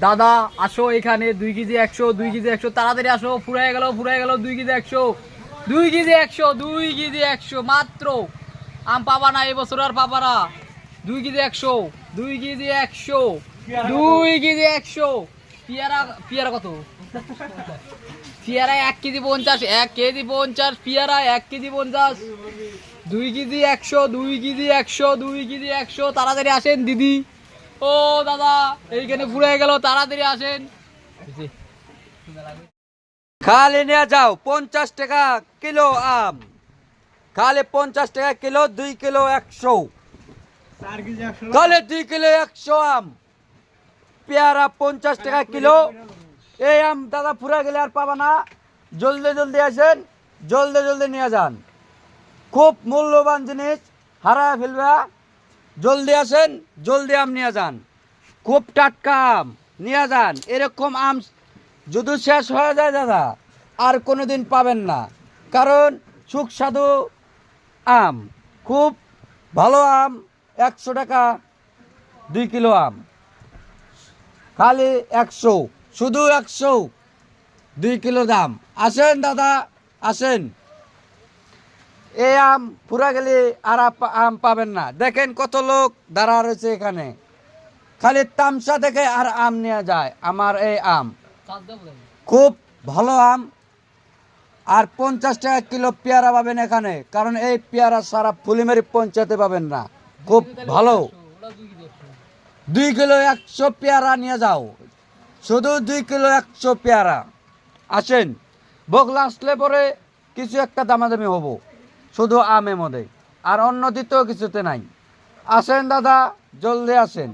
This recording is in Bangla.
দাদা আসো এখানে 2 কেজি 100, 2 কেজি 100, তাড়াতাড়ি আসো। ফুরাই গেল 2 কেজি 100, 2 কেজি 100, 2 কেজি 100 মাত্র। আম পাবা না এবছর, আর পাবা না। 2 কেজি 100, 2 কেজি 100, 2 কেজি 100। পেয়ারা পেয়ারা কত? পেয়ারা 1 কেজি 50, 1 কেজি 50 পেয়ারা, 1 কেজি 50, 2 কেজি 100, 2 কেজি 100, 2 কেজি 100। তাড়াতাড়ি আসেন দিদি। ও দাদা এইখানে ফুরাই গেল, তাড়াতাড়ি আসেন। খালি নিয়ে যাও 50 টাকা কিলো আম, খালি 50 টাকা কিলো, 2 কিলো 100, খালি 2 কিলো 100 আম। পেয়ারা 50 টাকা কিলো। এই আম দাদা ফুরা গেলে আর পাবা না। জলদি জলদি আসেন, জলদি জলদি নিয়ে যান। খুব মূল্যবান জিনিস, হারায় ফেলবা। জলদি আসেন, জলদি আম নিয়ে যান। খুব টাটকা আম নিয়ে যান। এরকম আম যদি শেষ হয়ে যায় দাদা, আর কোনোদিন পাবেন না। কারণ সুস্বাদু আম, খুব ভালো আম। 100 টাকা 2 কিলো আম, খালি 100, শুধু 100, 2 কিলো দাম। আসেন দাদা, আসেন। এই আম পুরা গেলে আর আম পাবেন না। দেখেন কত লোক দাঁড়া রয়েছে এখানে, খালি তামসা দেখে আর আম নিয়ে যায়। আমার এই আম খুব ভালো আম। আর 50 টাকা কিলো পেয়ারা পাবেন এখানে, কারণ এই পেয়ারা সারা ফুলিমারি পঞ্চায়েতে পাবেন না। খুব ভালো। 2 কিলো 100 পেয়ারা নিয়ে যাও, শুধু 2 কিলো 100 পেয়ারা। আসেন, বগলা আসলে পরে কিছু একটা দামাদামি হবো, শুধু আমে মধ্যে, আর অন্য দ্বিতীয় কিছুতে নাই। আসেন দাদা, জলদি আসেন।